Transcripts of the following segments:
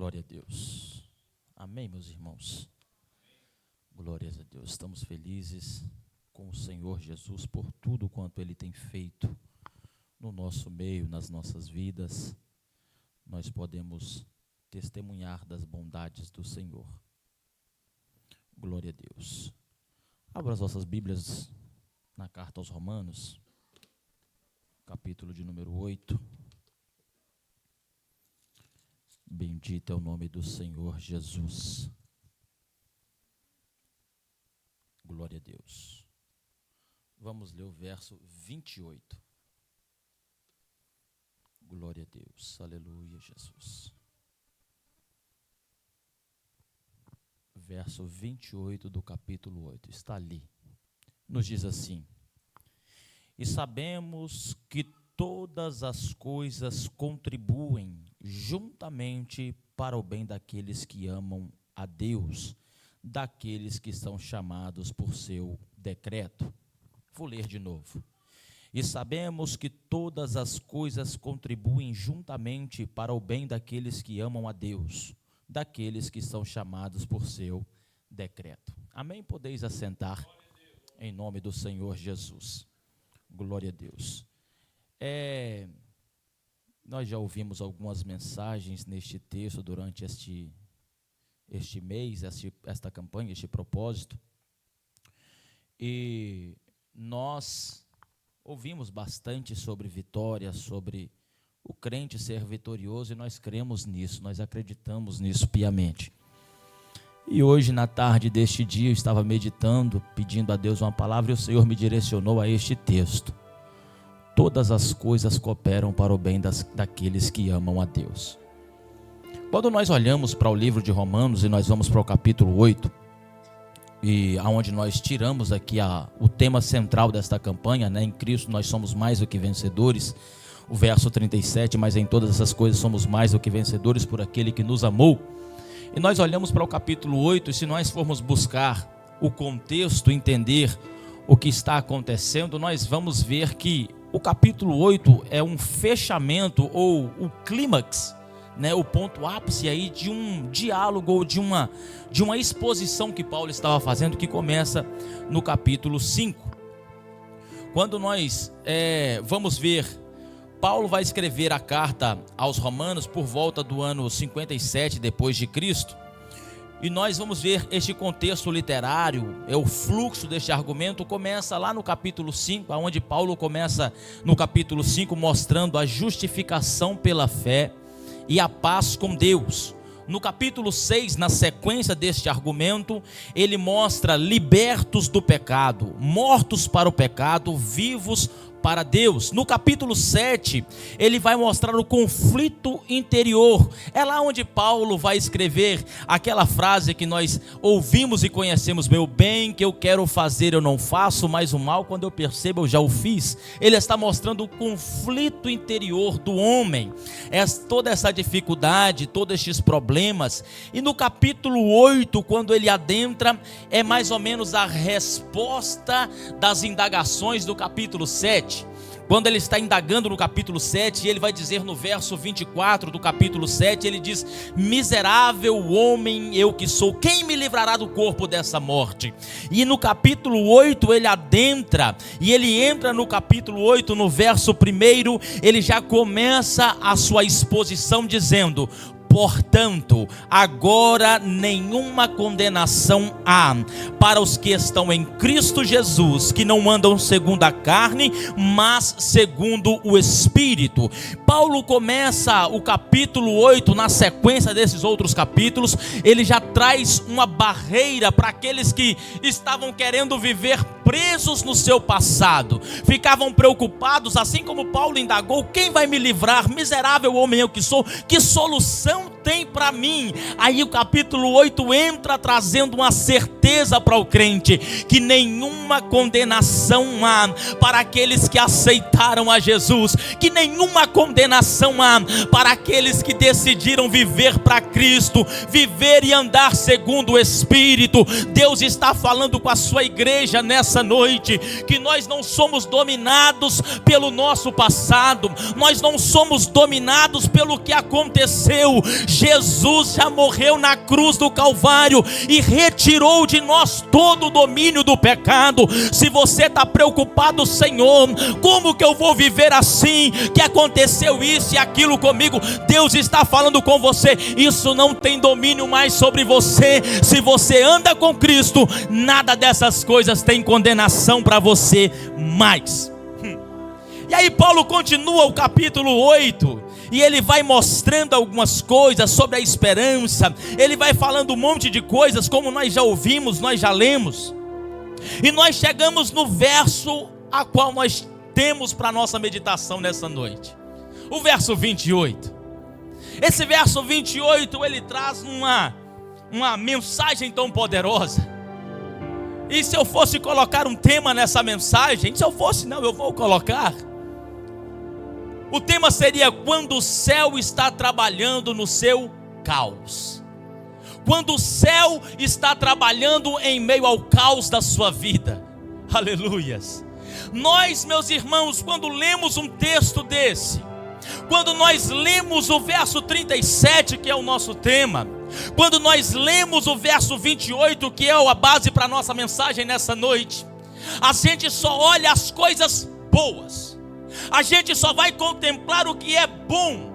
Glória a Deus. Amém, meus irmãos. Glórias a Deus. Estamos felizes com o Senhor Jesus por tudo quanto Ele tem feito no nosso meio, nas nossas vidas. Nós podemos testemunhar das bondades do Senhor. Glória a Deus. Abra as vossas Bíblias na carta aos Romanos, capítulo de número 8. Bendito é o nome do Senhor Jesus. Glória a Deus. Vamos ler o verso 28. Glória a Deus. Aleluia, Jesus. Verso 28 do capítulo 8. Está ali. Nos diz assim: e sabemos que todas as coisas contribuem juntamente para o bem daqueles que amam a Deus, daqueles que são chamados por seu decreto. Vou ler de novo. E sabemos que todas as coisas contribuem juntamente para o bem daqueles que amam a Deus, daqueles que são chamados por seu decreto. Amém? Podeis assentar em nome do Senhor Jesus. Glória a Deus. Nós já ouvimos algumas mensagens neste texto durante este mês, esta campanha, este propósito. E nós ouvimos bastante sobre vitória, sobre o crente ser vitorioso, e nós cremos nisso, nós acreditamos nisso piamente. E hoje, na tarde deste dia, eu estava meditando, pedindo a Deus uma palavra, e o Senhor me direcionou a este texto. Todas as coisas cooperam para o bem daqueles que amam a Deus. Quando nós olhamos para o livro de Romanos, e nós vamos para o capítulo 8, e aonde nós tiramos aqui o tema central desta campanha, né? Em Cristo nós somos mais do que vencedores, o verso 37, mas em todas essas coisas somos mais do que vencedores por aquele que nos amou. E nós olhamos para o capítulo 8, e se nós formos buscar o contexto, entender o que está acontecendo, nós vamos ver que o capítulo 8 é um fechamento, ou o clímax, né, o ponto ápice aí de um diálogo, ou de uma exposição que Paulo estava fazendo, que começa no capítulo 5. Quando nós vamos ver, Paulo vai escrever a carta aos Romanos por volta do ano 57 depois de Cristo. E nós vamos ver este contexto literário, o fluxo deste argumento começa lá no capítulo 5, onde Paulo começa no capítulo 5 mostrando a justificação pela fé e a paz com Deus. No capítulo 6, na sequência deste argumento, ele mostra libertos do pecado, mortos para o pecado, vivos para Deus. No capítulo 7, ele vai mostrar o conflito interior. É lá onde Paulo vai escrever aquela frase que nós ouvimos e conhecemos: meu bem que eu quero fazer eu não faço, mas o mal quando eu percebo eu já o fiz. Ele está mostrando o conflito interior do homem, toda essa dificuldade, todos estes problemas. E no capítulo 8, quando ele adentra, é mais ou menos a resposta das indagações do capítulo 7. Quando ele está indagando no capítulo 7, ele vai dizer no verso 24 do capítulo 7, ele diz: miserável homem eu que sou, quem me livrará do corpo dessa morte? E no capítulo 8 ele adentra, e ele entra no capítulo 8, no verso 1, ele já começa a sua exposição dizendo: portanto, agora nenhuma condenação há para os que estão em Cristo Jesus, que não andam segundo a carne, mas segundo o Espírito. Paulo começa o capítulo 8, na sequência desses outros capítulos, ele já traz uma barreira para aqueles que estavam querendo viver presos no seu passado, ficavam preocupados, assim como Paulo indagou: quem vai me livrar? Miserável homem eu que sou, que solução tem para mim? Aí o capítulo 8 entra trazendo uma certeza para o crente, que nenhuma condenação há para aqueles que aceitaram a Jesus, que nenhuma condenação há para aqueles que decidiram viver para Cristo, viver e andar segundo o Espírito. Deus está falando com a sua igreja nessa noite, que nós não somos dominados pelo nosso passado, nós não somos dominados pelo que aconteceu. Jesus já morreu na cruz do Calvário e retirou de nós todo o domínio do pecado. Se você está preocupado, Senhor, como que eu vou viver assim? Que aconteceu isso e aquilo comigo? Deus está falando com você, isso não tem domínio mais sobre você. Se você anda com Cristo, nada dessas coisas tem condenação para você mais. E aí Paulo continua o capítulo 8, e ele vai mostrando algumas coisas sobre a esperança. Ele vai falando um monte de coisas, como nós já ouvimos, nós já lemos. E nós chegamos no verso a qual nós temos para nossa meditação nessa noite, o verso 28. Esse verso 28, ele traz uma mensagem tão poderosa. E se eu fosse colocar um tema nessa mensagem, eu vou colocar. O tema seria: quando o céu está trabalhando no seu caos. Quando o céu está trabalhando em meio ao caos da sua vida. Aleluias. Nós, meus irmãos, quando lemos um texto desse, quando nós lemos o verso 37, que é o nosso tema, quando nós lemos o verso 28, que é a base para a nossa mensagem nessa noite, a gente só olha as coisas boas. A gente só vai contemplar o que é bom,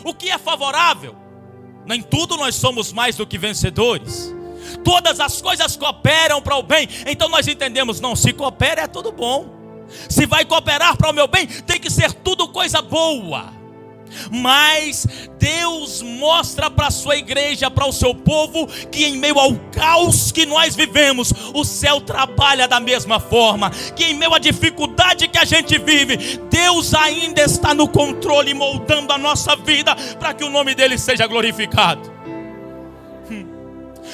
o que é favorável. Nem tudo nós somos mais do que vencedores. Todas as coisas cooperam para o bem. Então nós entendemos, não, se coopera é tudo bom. Se vai cooperar para o meu bem, tem que ser tudo coisa boa. Mas Deus mostra para a sua igreja, para o seu povo, que em meio ao caos que nós vivemos, o céu trabalha da mesma forma. Que em meio à dificuldade que a gente vive, Deus ainda está no controle, moldando a nossa vida, para que o nome dele seja glorificado.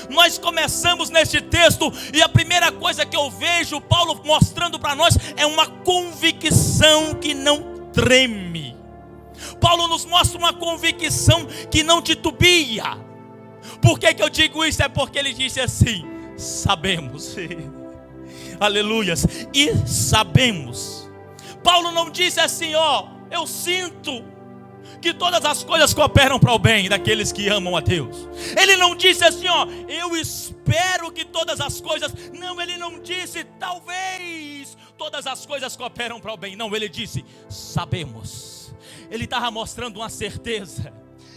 Nós começamos neste texto, e a primeira coisa que eu vejo Paulo mostrando para nós é uma convicção que não treme. Paulo nos mostra uma convicção que não titubia. Por que eu digo isso? É porque ele disse assim: sabemos. Aleluias. E sabemos. Paulo não disse assim, eu sinto que todas as coisas cooperam para o bem daqueles que amam a Deus. Ele não disse assim, eu espero que todas as coisas. Não, ele não disse talvez todas as coisas cooperam para o bem. Não, ele disse sabemos. Ele estava mostrando uma certeza.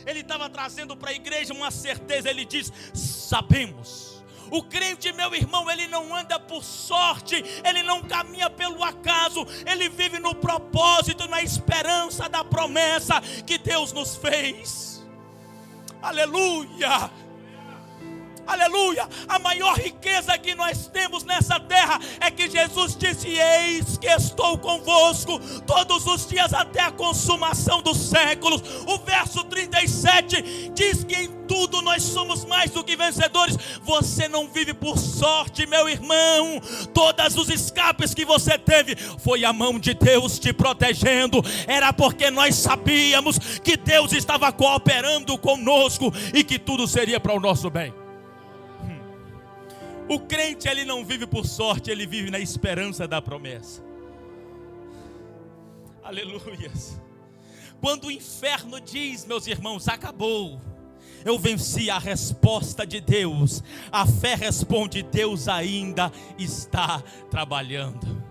Ele estava trazendo para a igreja uma certeza. Ele diz, sabemos. O crente, meu irmão, ele não anda por sorte. Ele não caminha pelo acaso. Ele vive no propósito, na esperança da promessa que Deus nos fez. Aleluia. Aleluia. A maior riqueza que nós temos nessa terra é que Jesus disse, eis que estou convosco todos os dias até a consumação dos séculos. O verso 37 diz que em tudo nós somos mais do que vencedores. Você não vive por sorte, meu irmão. Todos os escapes que você teve foi a mão de Deus te protegendo. Era porque nós sabíamos que Deus estava cooperando conosco e que tudo seria para o nosso bem. O crente, ele não vive por sorte, ele vive na esperança da promessa. Aleluias. Quando o inferno diz, meus irmãos, acabou, eu venci, a resposta de Deus, a fé responde, Deus ainda está trabalhando.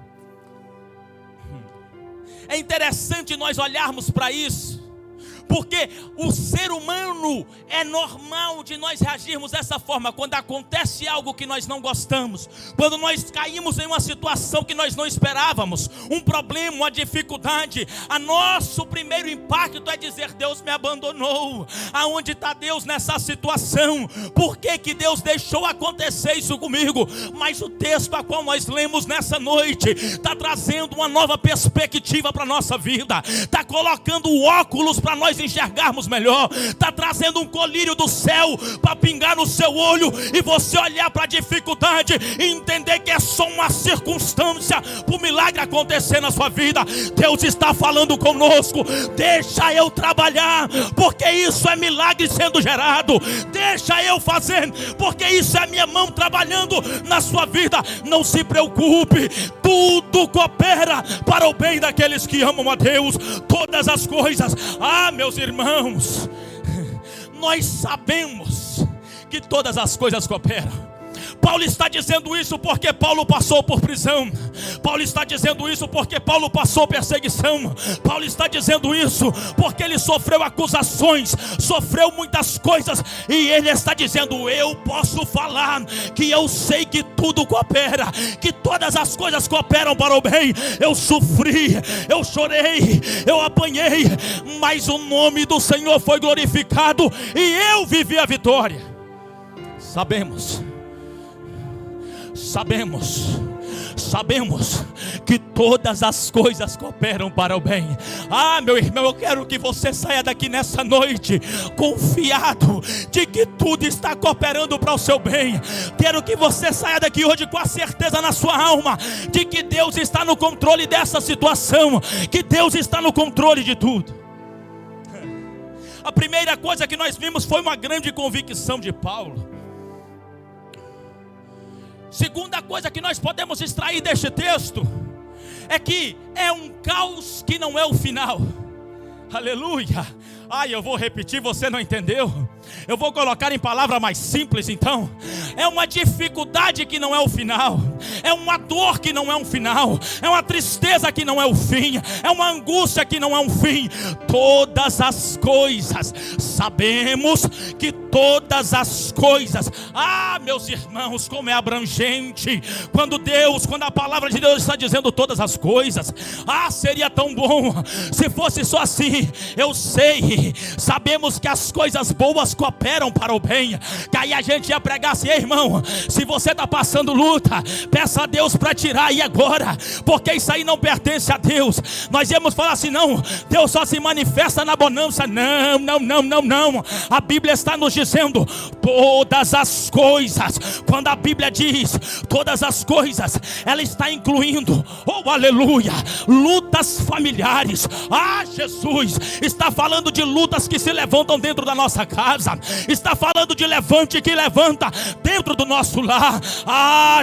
É interessante nós olharmos para isso, porque o ser humano é normal de nós reagirmos dessa forma. Quando acontece algo que nós não gostamos, quando nós caímos em uma situação que nós não esperávamos, um problema, uma dificuldade, nosso primeiro impacto é dizer, Deus me abandonou. Aonde está Deus nessa situação? Por que Deus deixou acontecer isso comigo? Mas o texto a qual nós lemos nessa noite está trazendo uma nova perspectiva para a nossa vida, está colocando óculos para nós enxergarmos melhor, está trazendo um colírio do céu para pingar no seu olho e você olhar para a dificuldade e entender que é só uma circunstância para o milagre acontecer na sua vida. Deus está falando conosco, deixa eu trabalhar, porque isso é milagre sendo gerado, deixa eu fazer, porque isso é minha mão trabalhando na sua vida. Não se preocupe, tudo coopera para o bem daqueles que amam a Deus. Todas as coisas, meus irmãos, nós sabemos que todas as coisas cooperam. Paulo está dizendo isso porque Paulo passou por prisão. Paulo está dizendo isso porque Paulo passou perseguição. Paulo está dizendo isso porque ele sofreu acusações, sofreu muitas coisas, e ele está dizendo: eu posso falar que eu sei que tudo coopera, que todas as coisas cooperam para o bem. Eu sofri, eu chorei, eu apanhei, mas o nome do Senhor foi glorificado e eu vivi a vitória. Sabemos que todas as coisas cooperam para o bem. Meu irmão, eu quero que você saia daqui nessa noite confiado de que tudo está cooperando para o seu bem. Quero que você saia daqui hoje com a certeza na sua alma de que Deus está no controle dessa situação, que Deus está no controle de tudo. A primeira coisa que nós vimos foi uma grande convicção de Paulo. Segunda coisa que nós podemos extrair deste texto é que é um caos que não é o final. Aleluia. Eu vou repetir, você não entendeu? Eu vou colocar em palavra mais simples então. É uma dificuldade que não é o final, é uma dor que não é um final, é uma tristeza que não é o fim, é uma angústia que não é um fim. Todas as coisas, sabemos que todas as coisas, meus irmãos, como é abrangente quando a palavra de Deus está dizendo todas as coisas. Seria tão bom se fosse só assim. Eu sei, sabemos que as coisas boas cooperam para o bem, que aí a gente ia pregar assim: irmão, se você está passando luta, peça a Deus para tirar aí agora, porque isso aí não pertence a Deus. Nós íamos falar assim: não, Deus só se manifesta na bonança. Não. A Bíblia está nos dizendo todas as coisas. Quando a Bíblia diz todas as coisas, ela está incluindo, aleluia, lutas familiares. Jesus está falando de lutas que se levantam dentro da nossa casa, está falando de levante que levanta dentro do nosso lar.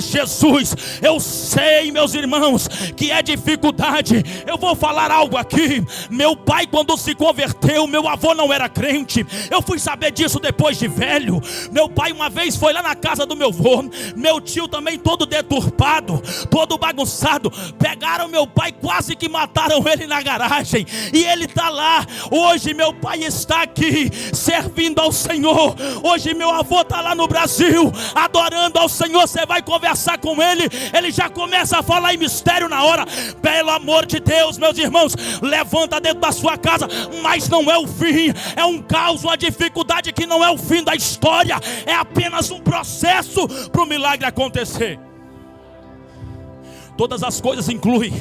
Jesus, eu sei, meus irmãos, que é dificuldade. Eu vou falar algo aqui. Meu pai, quando se converteu, meu avô não era crente. Eu fui saber disso depois de velho. Meu pai uma vez foi lá na casa do meu avô, meu tio também todo deturpado, todo bagunçado. Pegaram meu pai, quase que mataram ele na garagem, e ele está lá. Hoje meu pai está aqui servindo ao Senhor. Hoje meu avô está lá no Brasil adorando ao Senhor. Você vai conversar com ele, ele já começa a falar em mistério na hora. Pelo amor de Deus, meus irmãos, levanta dentro da sua casa, mas não é o fim. É um caos, uma dificuldade que não é o fim da história, é apenas um processo para o milagre acontecer. Todas as coisas incluem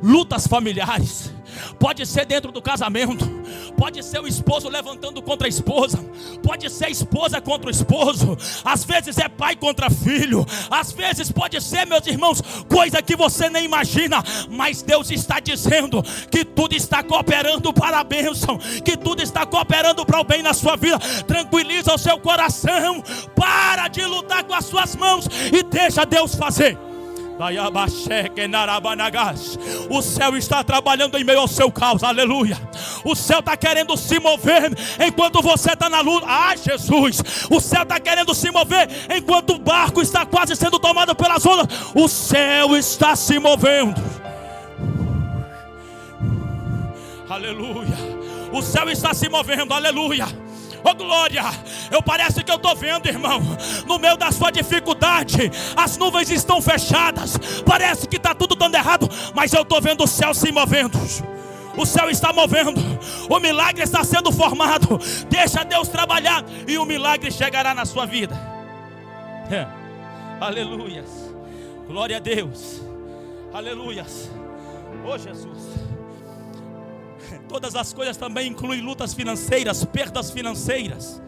lutas familiares. Pode ser dentro do casamento, pode ser o esposo levantando contra a esposa, pode ser a esposa contra o esposo, às vezes é pai contra filho, às vezes pode ser, meus irmãos, coisa que você nem imagina, mas Deus está dizendo que tudo está cooperando para a bênção, que tudo está cooperando para o bem na sua vida. Tranquiliza o seu coração, para de lutar com as suas mãos e deixa Deus fazer. O céu está trabalhando em meio ao seu caos, aleluia. O céu está querendo se mover enquanto você está na luta. Jesus, o céu está querendo se mover enquanto o barco está quase sendo tomado pelas ondas. O céu está se movendo, aleluia. O céu está se movendo, aleluia. Glória, parece que eu estou vendo, irmão, no meio da sua dificuldade, as nuvens estão fechadas, parece que está tudo dando errado, mas eu estou vendo o céu se movendo. O céu está movendo, o milagre está sendo formado. Deixa Deus trabalhar e o milagre chegará na sua vida. Aleluias, glória a Deus, aleluias. Jesus, todas as coisas também incluem lutas financeiras, perdas financeiras.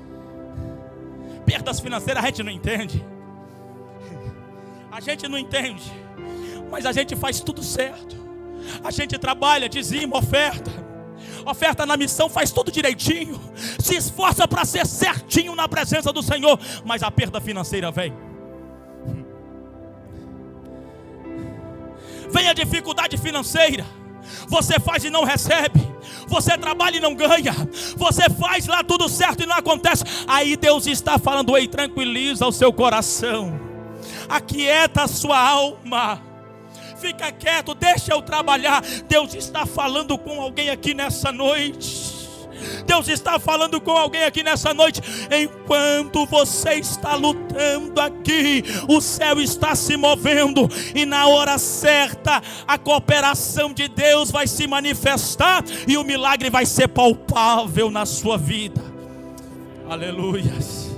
Perdas financeiras a gente não entende. A gente não entende, mas a gente faz tudo certo. A gente trabalha, dizima, oferta na missão, faz tudo direitinho, se esforça para ser certinho na presença do Senhor, mas a perda financeira vem. Vem a dificuldade financeira. Você faz e não recebe. você trabalha e não ganha, você faz lá tudo certo e não acontece. Aí Deus está falando: ei, tranquiliza o seu coração, aquieta a sua alma, fica quieto, deixa eu trabalhar. Deus está falando com alguém aqui nessa noite. Deus está falando com alguém aqui nessa noite. Enquanto você está lutando aqui, o céu está se movendo, e na hora certa a cooperação de Deus vai se manifestar e o milagre vai ser palpável na sua vida. Aleluias,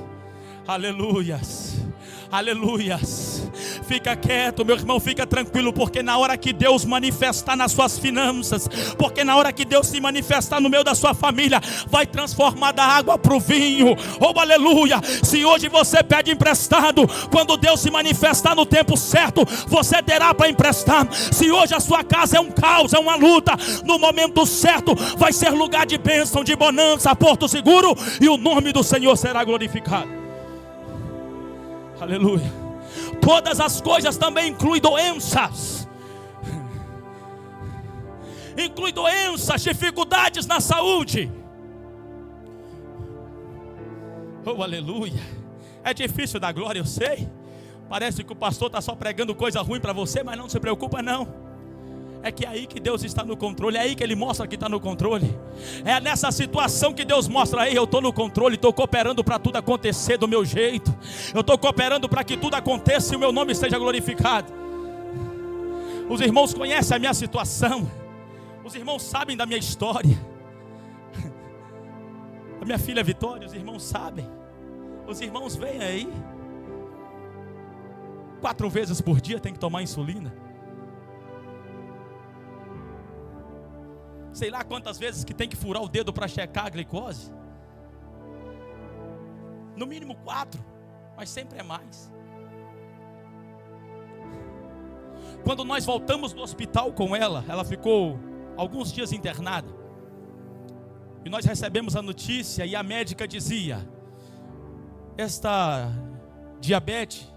aleluias, aleluias. Fica quieto, meu irmão, fica tranquilo, porque na hora que Deus manifestar nas suas finanças, porque na hora que Deus se manifestar no meio da sua família, vai transformar da água para o vinho. Oh, aleluia. Se hoje você pede emprestado, quando Deus se manifestar no tempo certo, você terá para emprestar. Se hoje a sua casa é um caos, é uma luta, no momento certo vai ser lugar de bênção, de bonança, porto seguro, e o nome do Senhor será glorificado. Aleluia. Todas as coisas também incluem doenças. Inclui doenças, dificuldades na saúde. Oh, aleluia. É difícil dar glória, eu sei. Parece que o pastor está só pregando coisa ruim para você, mas não se preocupa não. É que é aí que Deus está no controle, é aí que Ele mostra que está no controle. É nessa situação que Deus mostra: aí eu estou no controle, estou cooperando para tudo acontecer do meu jeito. Eu estou cooperando para que tudo aconteça e o meu nome seja glorificado. Os irmãos conhecem a minha situação, os irmãos sabem da minha história. A minha filha Vitória, os irmãos sabem. Os irmãos veem aí, 4 vezes por dia tem que tomar insulina. Sei lá quantas vezes que tem que furar o dedo para checar a glicose. No mínimo 4, mas sempre é mais. Quando nós voltamos do hospital com ela, ela ficou alguns dias internada. E nós recebemos a notícia e a médica dizia: esta diabetes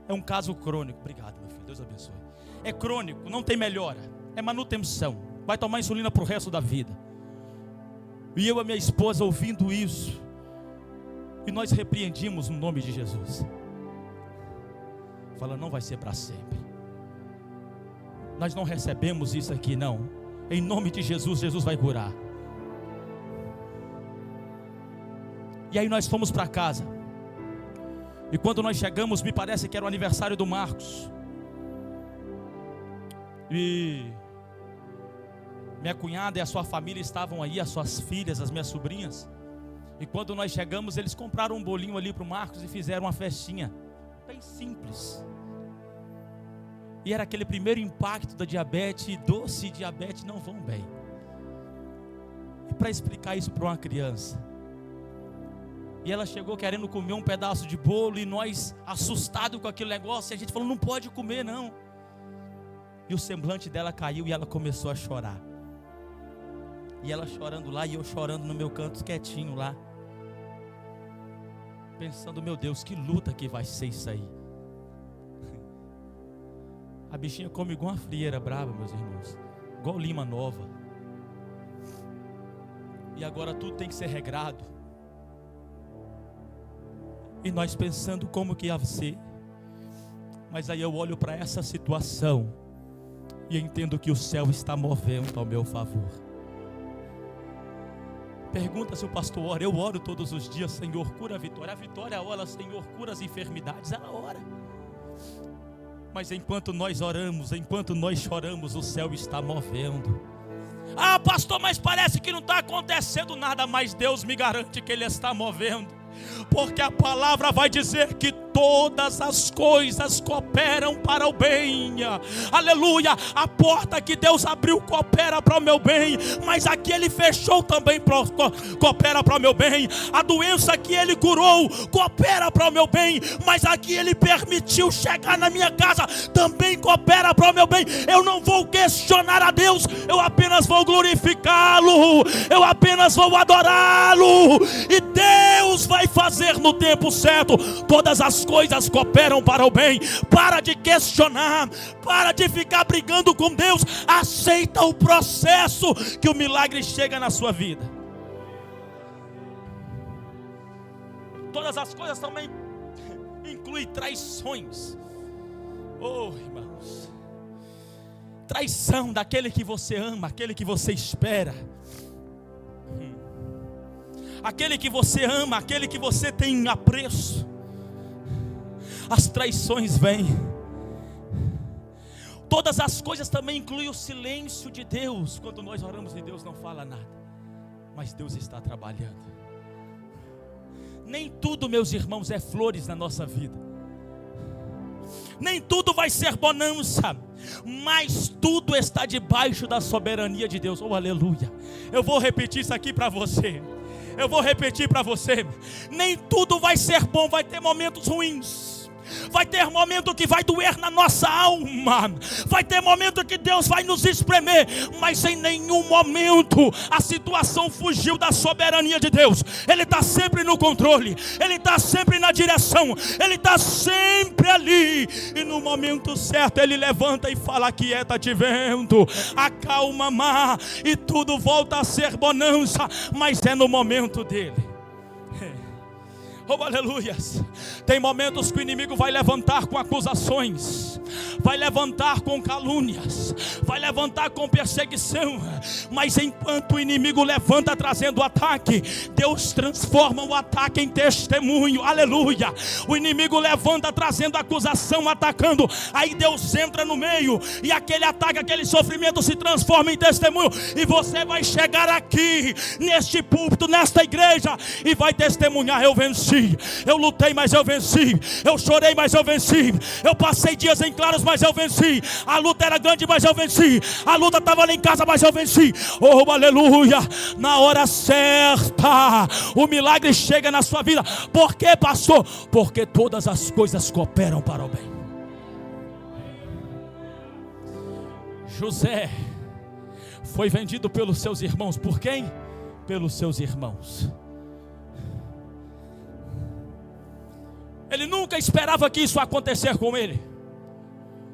é um caso crônico. Obrigado, meu filho, Deus abençoe. É crônico, não tem melhora, é manutenção. Vai tomar insulina para o resto da vida. E eu e a minha esposa ouvindo isso, e nós repreendimos no nome de Jesus. Fala: não vai ser para sempre. Nós não recebemos isso aqui, não. Em nome de Jesus, Jesus vai curar. E aí nós fomos para casa. E quando nós chegamos, me parece que era o aniversário do Marcos. E minha cunhada e a sua família estavam aí, as suas filhas, as minhas sobrinhas. E quando nós chegamos, eles compraram um bolinho ali para o Marcos e fizeram uma festinha bem simples. E era aquele primeiro impacto da diabetes, e doce e diabetes não vão bem. E para explicar isso para uma criança, e ela chegou querendo comer um pedaço de bolo, e nós assustados com aquele negócio, e a gente falou: não pode comer não. E o semblante dela caiu e ela começou a chorar. E ela chorando lá e eu chorando no meu canto quietinho lá, pensando: meu Deus, que luta que vai ser isso aí. A bichinha come igual uma frieira brava, meus irmãos, igual lima nova. E agora tudo tem que ser regrado. E nós pensando como que ia ser. Mas aí eu olho para essa situação e entendo que o céu está movendo ao meu favor. Pergunta se o pastor ora. Eu oro todos os dias: Senhor, cura a Vitória. A Vitória ora: Senhor, cura as enfermidades. Ela ora. Mas enquanto nós oramos, enquanto nós choramos, o céu está movendo. Ah, pastor, mas parece que não está acontecendo nada. Mas Deus me garante que Ele está movendo. Porque a palavra vai dizer que todas as coisas cooperam para o bem. Aleluia. A porta que Deus abriu coopera para o meu bem, mas a que Ele fechou também coopera para o meu bem. A doença que Ele curou coopera para o meu bem, mas a que Ele permitiu chegar na minha casa também coopera para o meu bem. Eu não vou questionar a Deus, eu apenas vou glorificá-lo, eu apenas vou adorá-lo, e Deus vai fazer no tempo certo. Todas as coisas cooperam para o bem. Para de questionar, para de ficar brigando com Deus. Aceita o processo que o milagre chega na sua vida. Todas as coisas também incluem traições. Oh, irmãos, traição daquele que você ama, aquele que você espera, aquele que você ama, aquele que você tem apreço. As traições vêm. Todas as coisas também incluem o silêncio de Deus. Quando nós oramos e Deus não fala nada, mas Deus está trabalhando. Nem tudo, meus irmãos, é flores na nossa vida. Nem tudo vai ser bonança, mas tudo está debaixo da soberania de Deus. Oh, aleluia. Eu vou repetir isso aqui para você. Nem tudo vai ser bom, vai ter momentos ruins. Vai ter momento que vai doer na nossa alma. Vai ter momento que Deus vai nos espremer. Mas em nenhum momento a situação fugiu da soberania de Deus. Ele está sempre no controle. Ele está sempre na direção. Ele está sempre ali. E no momento certo Ele levanta e fala: aquieta-te, vento, acalma mar, e tudo volta a ser bonança. Mas é no momento dele. Oh, aleluias. Tem momentos que o inimigo vai levantar com acusações, vai levantar com calúnias, vai levantar com perseguição. Mas enquanto o inimigo levanta trazendo ataque, Deus transforma o ataque em testemunho. Aleluia. O inimigo levanta trazendo acusação, atacando. Aí Deus entra no meio e aquele ataque, aquele sofrimento se transforma em testemunho. E você vai chegar aqui neste púlpito, nesta igreja, e vai testemunhar: eu venci. Eu lutei, mas eu venci. Eu chorei, mas eu venci. Eu passei dias em claros, mas eu venci. A luta era grande, mas eu venci. A luta estava lá em casa, mas eu venci. Oh, aleluia. Na hora certa o milagre chega na sua vida. Por quê, pastor? Porque todas as coisas cooperam para o bem. José foi vendido pelos seus irmãos. Por quem? Pelos seus irmãos. Ele nunca esperava que isso acontecer com ele.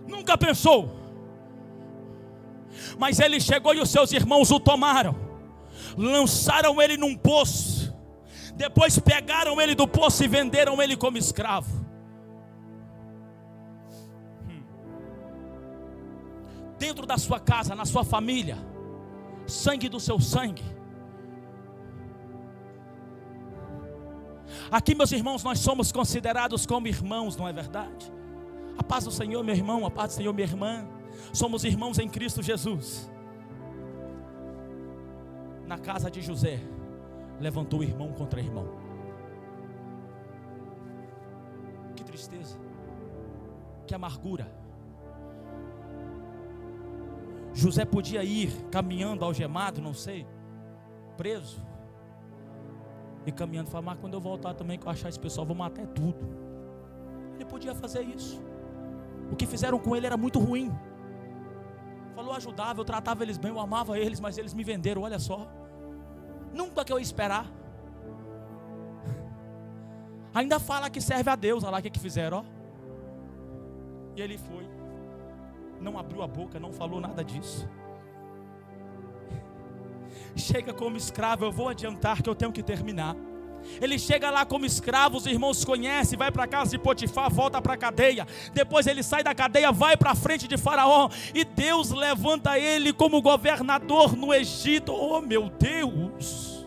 Nunca pensou. Mas ele chegou e os seus irmãos o tomaram. Lançaram ele num poço. Depois pegaram ele do poço e venderam ele como escravo. Dentro da sua casa, na sua família, sangue do seu sangue. Aqui, meus irmãos, nós somos considerados como irmãos, não é verdade? A paz do Senhor, meu irmão, a paz do Senhor, minha irmã. Somos irmãos em Cristo Jesus. Na casa de José, levantou irmão contra irmão. Que tristeza, que amargura. José podia ir caminhando algemado, não sei, preso, e caminhando, falar: mas quando eu voltar também, que eu achar esse pessoal, vou matar tudo. Ele podia fazer isso. O que fizeram com ele era muito ruim. Falou: eu ajudava, eu tratava eles bem, eu amava eles, mas eles me venderam, olha só. Nunca que eu ia esperar. Ainda fala que serve a Deus, olha lá o que fizeram, ó. E ele foi, não abriu a boca, não falou nada disso. Chega como escravo, eu vou adiantar que eu tenho que terminar. Ele chega lá como escravo, os irmãos conhecem, vai para a casa de Potifar, volta para a cadeia. Depois ele sai da cadeia, vai para a frente de Faraó, e Deus levanta ele como governador no Egito. Oh, meu Deus!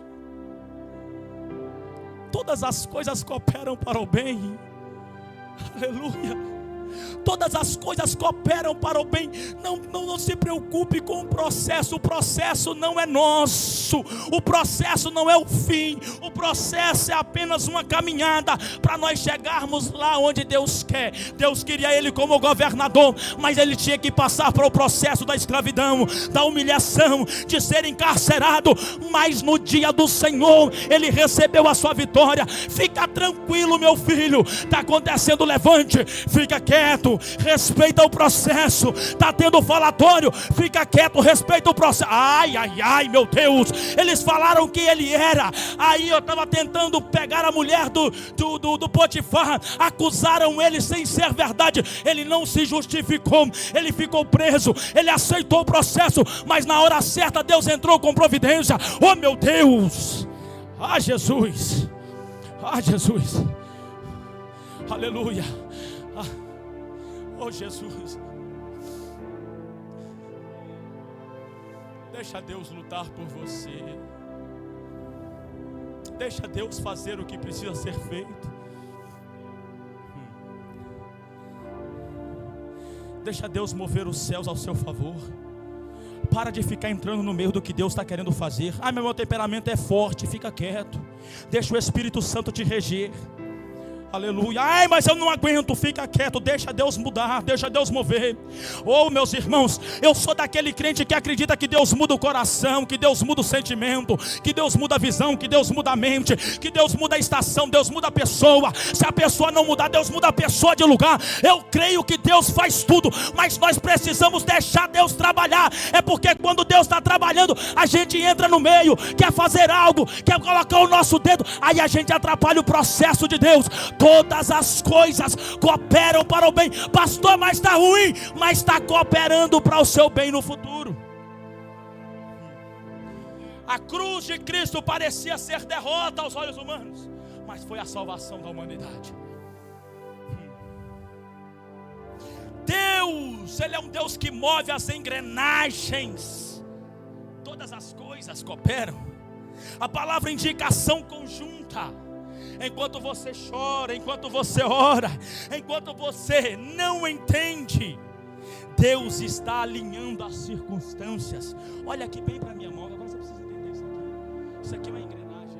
Todas as coisas cooperam para o bem. Aleluia! Todas as coisas cooperam para o bem. Não se preocupe com o processo. O processo não é nosso. O processo não é o fim. O processo é apenas uma caminhada para nós chegarmos lá onde Deus quer. Deus queria ele como governador, mas ele tinha que passar para o processo da escravidão, da humilhação, de ser encarcerado. Mas no dia do Senhor ele recebeu a sua vitória. Fica tranquilo, meu filho. Está acontecendo, levante. Fica quieto. quieto, respeita o processo. Está tendo falatório, fica quieto, respeita o processo. Ai, ai, ai, meu Deus, eles falaram que ele era. Aí eu estava tentando pegar a mulher do Potifar, acusaram ele sem ser verdade. Ele não se justificou, ele ficou preso, ele aceitou o processo, mas na hora certa Deus entrou com providência. Oh meu Deus, ah Jesus, ah Jesus, aleluia, oh Jesus. Deixa Deus lutar por você. Deixa Deus fazer o que precisa ser feito. Deixa Deus mover os céus ao seu favor. Para de ficar entrando no meio do que Deus está querendo fazer. Ah, meu temperamento é forte, fica quieto. Deixa o Espírito Santo te reger. Aleluia. Ai, mas eu não aguento, fica quieto, deixa Deus mudar, deixa Deus mover. Oh, meus irmãos, eu sou daquele crente que acredita que Deus muda o coração, que Deus muda o sentimento, que Deus muda a visão, que Deus muda a mente, que Deus muda a estação, Deus muda a pessoa. Se a pessoa não mudar, Deus muda a pessoa de lugar. Eu creio que Deus faz tudo, mas nós precisamos deixar Deus trabalhar. É porque quando Deus está trabalhando, a gente entra no meio, quer fazer algo, quer colocar o nosso dedo, aí a gente atrapalha o processo de Deus. Todas as coisas cooperam para o bem. Pastor, mas está ruim, mas está cooperando para o seu bem no futuro. A cruz de Cristo parecia ser derrota aos olhos humanos, mas foi a salvação da humanidade. Deus, Ele é um Deus que move as engrenagens. Todas as coisas cooperam. A palavra indica ação conjunta. Enquanto você chora, enquanto você ora, enquanto você não entende, Deus está alinhando as circunstâncias. Olha aqui bem para a minha mão, agora você precisa entender isso aqui. Isso aqui é uma engrenagem.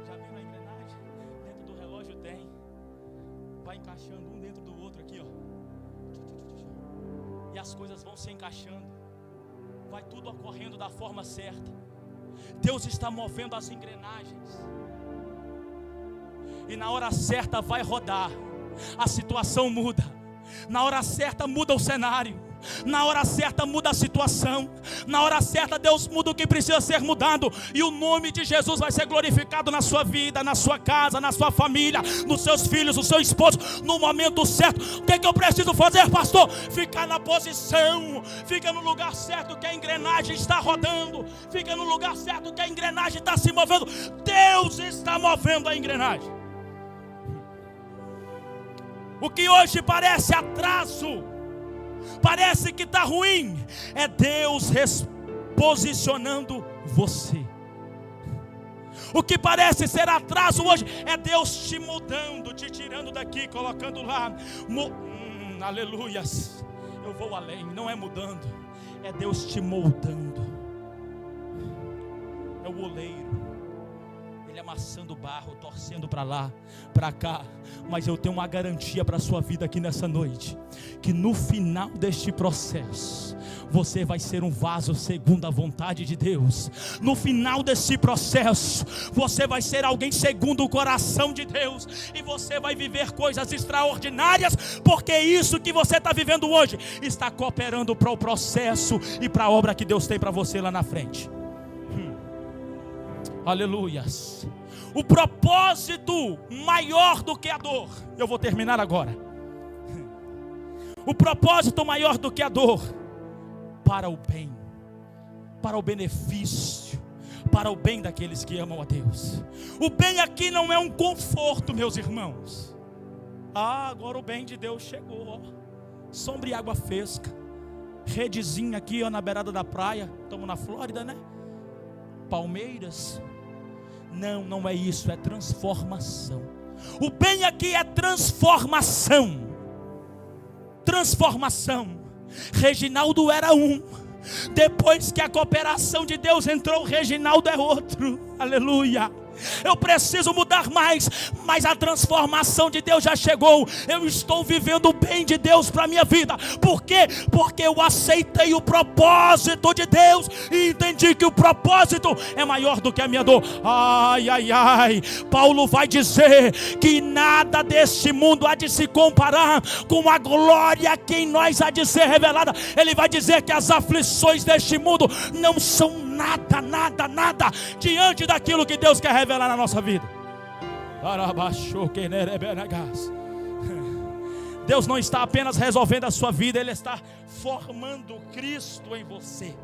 Já viu uma engrenagem? Dentro do relógio tem. Vai encaixando um dentro do outro aqui, ó. E as coisas vão se encaixando. Vai tudo ocorrendo da forma certa. Deus está movendo as engrenagens, e na hora certa vai rodar. A situação muda, na hora certa muda o cenário, na hora certa muda a situação, na hora certa Deus muda o que precisa ser mudado, e o nome de Jesus vai ser glorificado na sua vida, na sua casa, na sua família, nos seus filhos, no seu esposo, no momento certo. O que é que eu preciso fazer, pastor? Ficar na posição, fica no lugar certo que a engrenagem está rodando, fica no lugar certo que a engrenagem está se movendo. Deus está movendo a engrenagem. O que hoje parece atraso, parece que está ruim, é Deus reposicionando você. O que parece ser atraso hoje, é Deus te mudando, te tirando daqui, colocando lá. Aleluias. Eu vou além, não é mudando, é Deus te moldando. É o oleiro, Ele amassando barro, torcendo para lá, para cá. Mas eu tenho uma garantia para a sua vida aqui nessa noite, que no final deste processo, você vai ser um vaso segundo a vontade de Deus. No final desse processo, você vai ser alguém segundo o coração de Deus, e você vai viver coisas extraordinárias, porque isso que você está vivendo hoje está cooperando para o processo e para a obra que Deus tem para você lá na frente. Aleluias. O propósito maior do que a dor. Eu vou terminar agora. O propósito maior do que a dor, para o bem, para o benefício, para o bem daqueles que amam a Deus. O bem aqui não é um conforto, meus irmãos. Agora o bem de Deus chegou, ó. Sombra e água fresca, redezinha aqui, ó, na beirada da praia. Estamos na Flórida, né? Palmeiras. Não, não é isso, é transformação. O bem aqui é transformação. Transformação. Reginaldo era um, depois que a cooperação de Deus entrou, Reginaldo é outro. Aleluia. Eu preciso mudar mais, mas a transformação de Deus já chegou. Eu estou vivendo o bem de Deus para a minha vida. Por quê? Porque eu aceitei o propósito de Deus e entendi que o propósito é maior do que a minha dor. Ai, ai, ai. Paulo vai dizer que nada deste mundo há de se comparar com a glória que em nós há de ser revelada. Ele vai dizer que as aflições deste mundo não são nada, nada, nada diante daquilo que Deus quer revelar na nossa vida. Deus não está apenas resolvendo a sua vida, Ele está formando Cristo em você.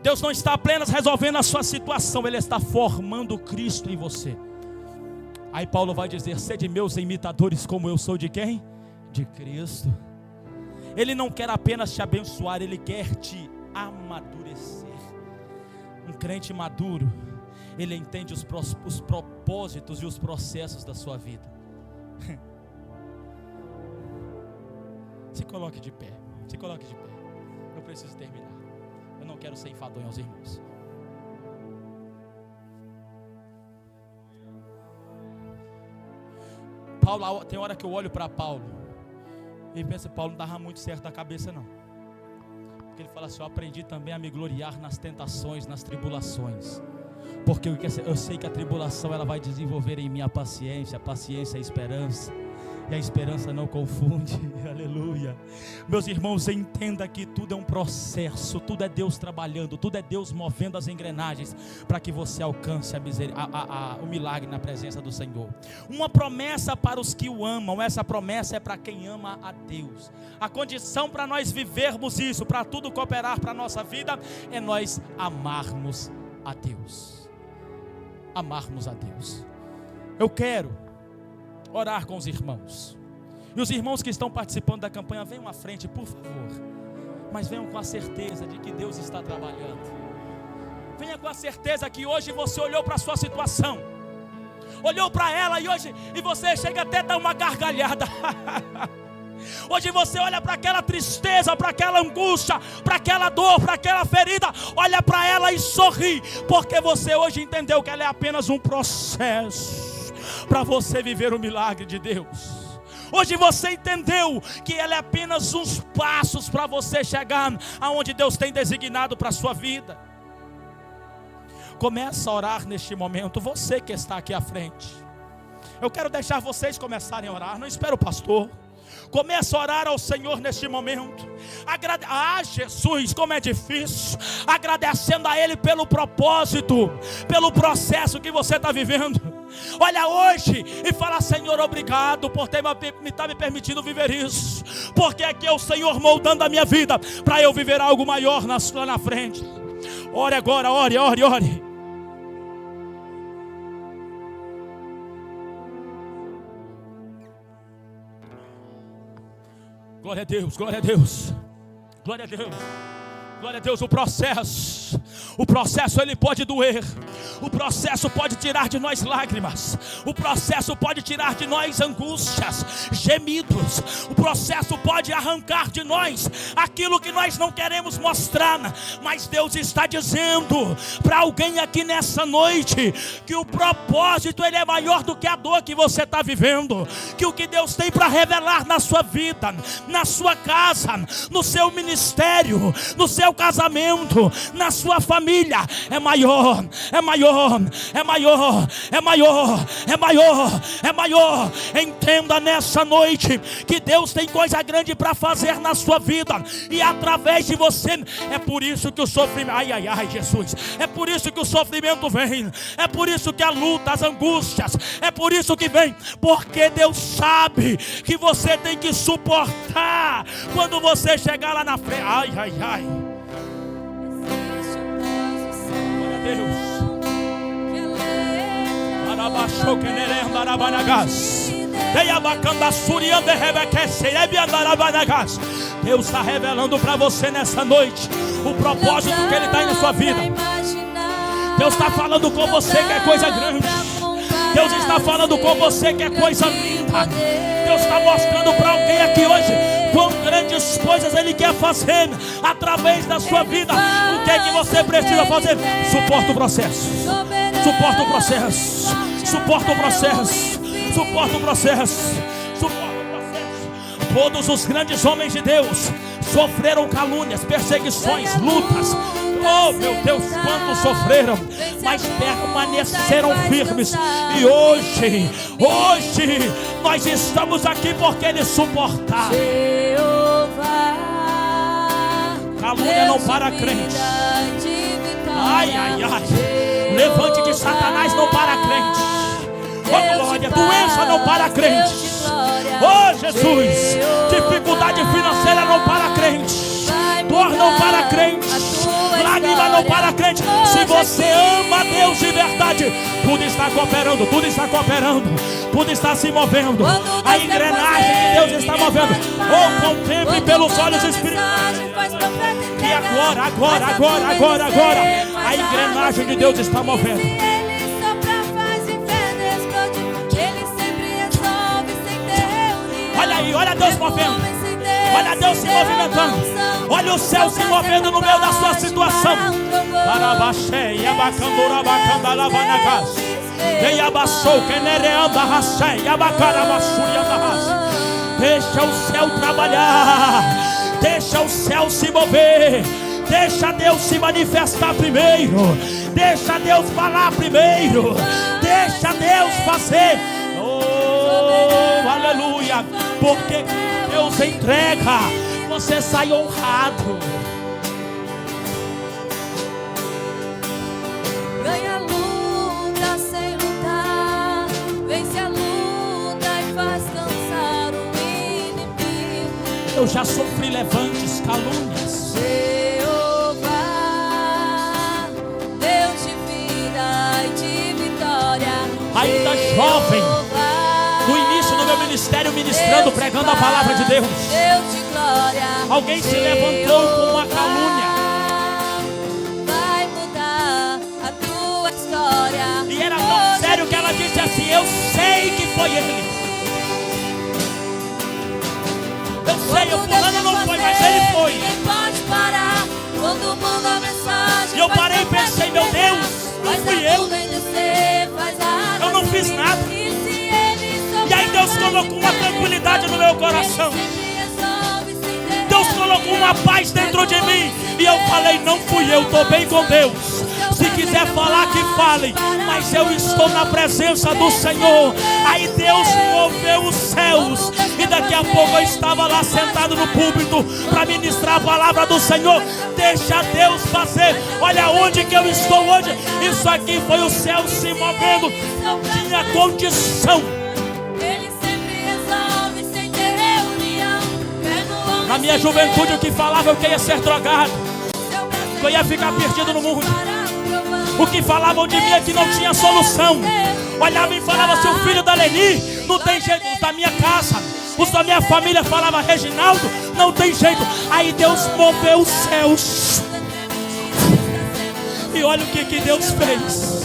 Deus não está apenas resolvendo a sua situação, Ele está formando Cristo em você. Aí Paulo vai dizer: sede meus imitadores como eu sou de quem? De Cristo. Ele não quer apenas te abençoar, Ele quer te amadurecer. Um crente maduro, ele entende os propósitos e os processos da sua vida. Se coloque de pé, se coloque de pé. Eu preciso terminar. Eu não quero ser enfadonho aos irmãos. Paulo, tem hora que eu olho para Paulo e penso: Paulo não dava muito certo da cabeça não. Porque ele fala assim: eu aprendi também a me gloriar nas tentações, nas tribulações. Porque eu sei que a tribulação ela vai desenvolver em mim a paciência a esperança. E a esperança não confunde. Aleluia. Meus irmãos, entenda que tudo é um processo, tudo é Deus trabalhando, tudo é Deus movendo as engrenagens para que você alcance o milagre na presença do Senhor. Uma promessa para os que o amam. Essa promessa é para quem ama a Deus. A condição para nós vivermos isso, para tudo cooperar para a nossa vida, é nós amarmos a Deus. Amarmos a Deus. Eu quero orar com os irmãos. E os irmãos que estão participando da campanha, venham à frente, por favor. Mas venham com a certeza de que Deus está trabalhando. Venha com a certeza que hoje você olhou para a sua situação, olhou para ela e você chega até a dar uma gargalhada. Hoje você olha para aquela tristeza, para aquela angústia, para aquela dor, para aquela ferida, olha para ela e sorri, porque você hoje entendeu que ela é apenas um processo para você viver o milagre de Deus. Hoje você entendeu que ela é apenas uns passos para você chegar aonde Deus tem designado para a sua vida. Começa a orar neste momento, você que está aqui à frente. Eu quero deixar vocês começarem a orar, não espero o pastor. Começa a orar ao Senhor neste momento. Jesus, como é difícil. Agradecendo a Ele pelo propósito, pelo processo que você está vivendo. Olha hoje e fala: Senhor, obrigado por me permitindo viver isso. Porque aqui é o Senhor moldando a minha vida para eu viver algo maior lá na frente. Ore agora, ore. Glória a Deus, glória a Deus, glória a Deus, glória a Deus. O processo ele pode doer, o processo pode tirar de nós lágrimas, o processo pode tirar de nós angústias, gemidos, o processo pode arrancar de nós aquilo que nós não queremos mostrar, mas Deus está dizendo para alguém aqui nessa noite que o propósito ele é maior do que a dor que você está vivendo, que o que Deus tem para revelar na sua vida, na sua casa, no seu ministério, no seu casamento, na sua família, é maior. Entenda nessa noite que Deus tem coisa grande para fazer na sua vida e através de você. É por isso que o sofrimento, Jesus, é por isso que o sofrimento vem, é por isso que a luta, as angústias, é por isso que vem, porque Deus sabe que você tem que suportar quando você chegar lá na frente. Deus está revelando para você nessa noite o propósito que Ele está aí na sua vida. Deus está falando com você que é coisa grande. Deus está falando com você que é coisa linda. Deus está mostrando para alguém aqui hoje: quão grandes coisas Ele quer fazer através da sua vida. O que é que você precisa fazer? Suporta o processo. Suporta o processo. Suporta o processo. Suporta o processo. Suporta o processo. Todos os grandes homens de Deus sofreram calúnias, perseguições, lutas. Oh meu Deus, quanto sofreram, mas permaneceram firmes. E hoje nós estamos aqui porque Eles suportaram. Calúnia não para crente. Ai, ai, ai. Levante de Satanás não para crente. Oh glória, doença não para crente. Oh Jesus, dificuldade financeira não para crente. Dor não para crente. Lágrima não para crente. Se você ama Deus de verdade, tudo está cooperando, tudo está cooperando, tudo está se movendo. A engrenagem de Deus está movendo. Oh, contemple pelos olhos espirituais. E agora, a engrenagem de Deus está movendo. Olha aí, olha Deus movendo. Olha Deus se movimentando. Olha o céu se movendo no meio da sua situação. Deixa o céu trabalhar. Deixa o céu se mover. Deixa Deus se manifestar primeiro. Deixa Deus falar primeiro. Deixa Deus fazer. Oh, aleluia. Porque Deus entrega, você sai honrado. Ganha a luta sem lutar, vence a luta e faz cansar o inimigo. Eu já sofri levantes, calúnias. Jeová, Deus de vida e de vitória. Ainda jovem, no início do meu ministério, ministrando, pregando a palavra de Deus, alguém se levantou com uma calúnia. Vai mudar a tua história. E era tão sério que ela disse assim: eu sei que foi ele. Eu sei, o fulano não foi, mas ele foi. Ninguém pode parar quando manda a mensagem. E eu parei e pensei: meu Deus, não fui eu. Eu não fiz nada. E aí Deus colocou uma tranquilidade no meu coração. Deus colocou uma paz dentro de mim. E eu falei: não fui eu, estou bem com Deus. Se quiser falar, que fale, mas eu estou na presença do Senhor. Aí Deus moveu os céus. E daqui a pouco eu estava lá sentado no púlpito para ministrar a palavra do Senhor. Deixa Deus fazer. Olha onde que eu estou hoje. Isso aqui foi o céu se movendo. Não tinha condição. Na minha juventude o que falava eu que ia ser drogado, que eu ia ficar perdido no mundo. O que falavam de mim é que não tinha solução. Olhava e falava: seu filho da Leni, não tem jeito. Os da minha casa, os da minha família falavam: Reginaldo, não tem jeito. Aí Deus moveu os céus. E olha o que Deus fez.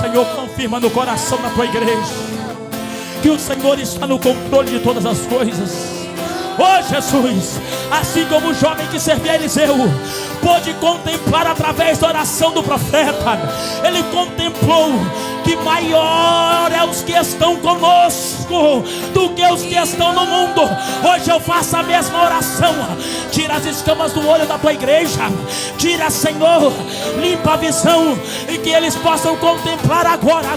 Senhor, confirma no coração da tua igreja que o Senhor está no controle de todas as coisas. Oh Jesus, assim como o jovem que servia Eliseu pôde contemplar através da oração do profeta, ele contemplou que maior é os que estão conosco do que os que estão no mundo. Hoje eu faço a mesma oração. Tira as escamas do olho da tua igreja, tira, Senhor, limpa a visão, e que eles possam contemplar agora,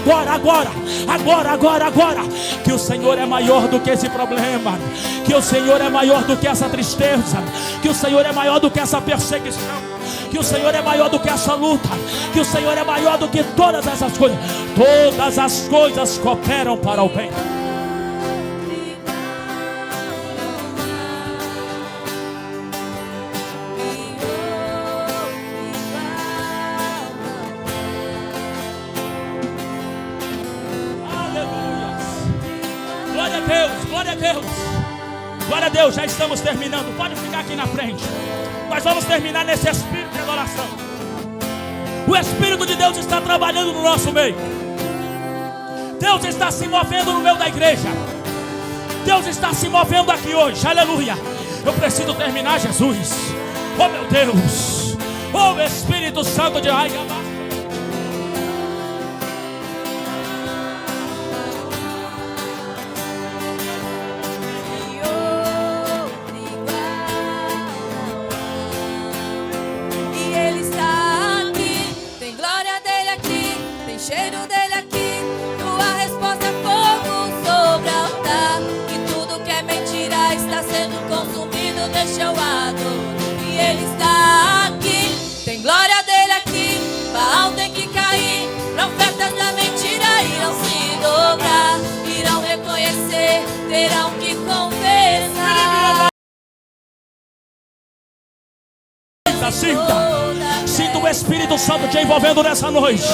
que o Senhor é maior do que esse problema, que o Senhor é maior do que essa tristeza, que o Senhor é maior do que essa perseguição, que o Senhor é maior do que essa luta, que o Senhor é maior do que todas essas coisas. Todas as coisas cooperam para o bem. Aleluia. Glória a Deus, glória a Deus. Glória a Deus, já estamos terminando. Pode ficar aqui na frente. Nós vamos terminar nesse espírito de adoração. O Espírito de Deus está trabalhando no nosso meio. Deus está se movendo no meio da igreja. Deus está se movendo aqui hoje. Aleluia. Eu preciso terminar, Jesus. Oh meu Deus. Oh Espírito Santo de Ai. Cheiro dele aqui, tua resposta é fogo sobre o altar. E tudo que é mentira está sendo consumido, deixa eu adorar. E ele está aqui, tem glória dele aqui. Baal tem que cair, profetas da mentira irão se dobrar, irão reconhecer, terão que confessar. Sinta o Espírito Santo te envolvendo nessa noite.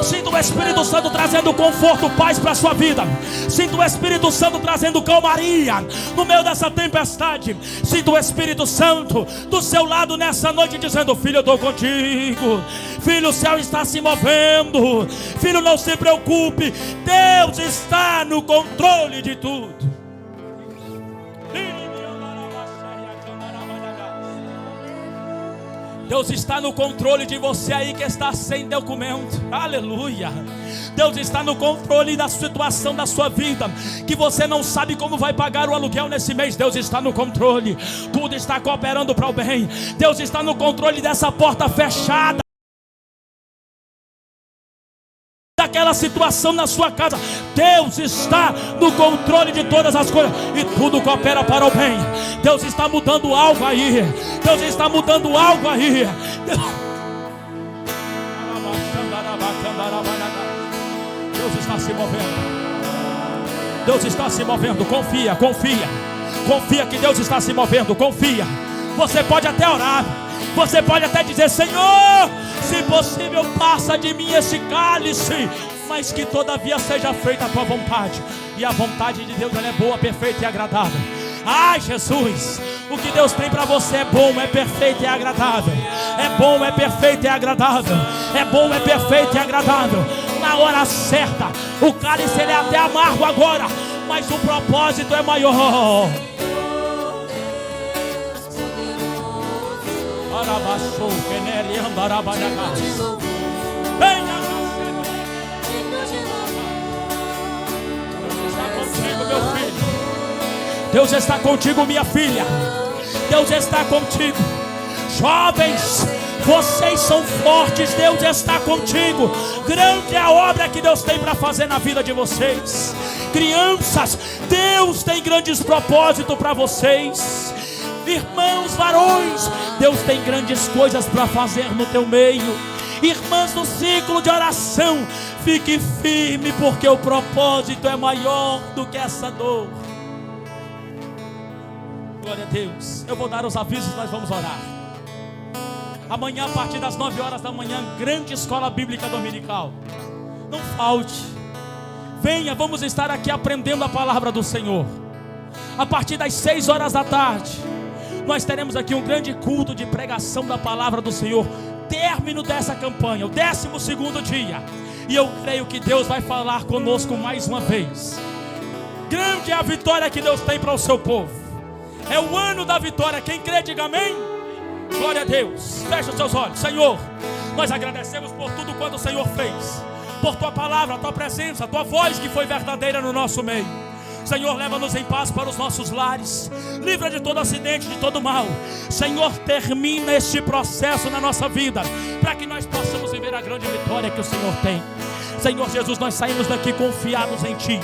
Sinta o Espírito Santo trazendo conforto, paz para a sua vida. Sinta o Espírito Santo trazendo calmaria no meio dessa tempestade. Sinta o Espírito Santo do seu lado nessa noite dizendo: filho, eu estou contigo. Filho, o céu está se movendo. Filho, não se preocupe, Deus está no controle de tudo. Deus está no controle de você aí que está sem documento. Aleluia. Deus está no controle da situação da sua vida, que você não sabe como vai pagar o aluguel nesse mês. Deus está no controle. Tudo está cooperando para o bem. Deus está no controle dessa porta fechada, daquela situação na sua casa. Deus está no controle de todas as coisas, e tudo coopera para o bem. Deus está mudando algo aí. Deus está mudando algo aí. Deus está se movendo. Deus está se movendo. Confia, confia. Confia que Deus está se movendo. Confia. Você pode até orar. Você pode até dizer: Senhor, se possível, passa de mim esse cálice, mas que todavia seja feita a tua vontade. E a vontade de Deus, ela é boa, perfeita e agradável. Ai, Jesus, o que Deus tem para você é bom, é perfeito e é agradável. É bom, é perfeito e é agradável. É bom, é perfeito e agradável. Na hora certa. O cálice, ele é até amargo agora, mas o propósito é maior. Deus está contigo, minha filha. Deus está contigo. Jovens, vocês são fortes. Deus está contigo. Grande é a obra que Deus tem para fazer na vida de vocês. Crianças, Deus tem grandes propósitos para vocês. Irmãos varões, Deus tem grandes coisas para fazer no teu meio. Irmãs do ciclo de oração, fique firme, porque o propósito é maior do que essa dor. Glória a Deus. Eu vou dar os avisos, nós vamos orar. Amanhã, a partir das 9 horas da manhã, grande escola bíblica dominical. Não falte. Venha, vamos estar aqui aprendendo a palavra do Senhor. A partir das 6 horas da tarde, nós teremos aqui um grande culto de pregação da palavra do Senhor. término dessa campanha, o 12º dia. E eu creio que Deus vai falar conosco mais uma vez. Grande é a vitória que Deus tem para o seu povo. É o ano da vitória. Quem crê, diga amém. Glória a Deus. Fecha os seus olhos. Senhor, nós agradecemos por tudo quanto o Senhor fez, por tua palavra, a tua presença, a tua voz que foi verdadeira no nosso meio. Senhor, leva-nos em paz para os nossos lares, livra de todo acidente, de todo mal. Senhor, termina este processo na nossa vida, para que nós possamos viver a grande vitória que o Senhor tem. Senhor Jesus, nós saímos daqui confiados em Ti,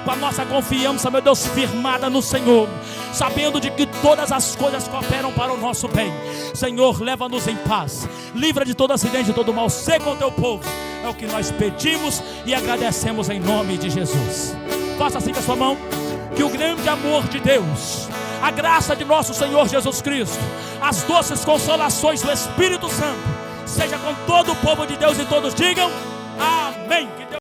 com a nossa confiança, meu Deus, firmada no Senhor, sabendo de que todas as coisas cooperam para o nosso bem. Senhor, leva-nos em paz, livra de todo acidente, de todo mal, sê com o teu povo. É o que nós pedimos e agradecemos em nome de Jesus. Faça assim com a sua mão. Que o grande amor de Deus, a graça de nosso Senhor Jesus Cristo, as doces consolações do Espírito Santo, seja com todo o povo de Deus, e todos digam amém. Que Deus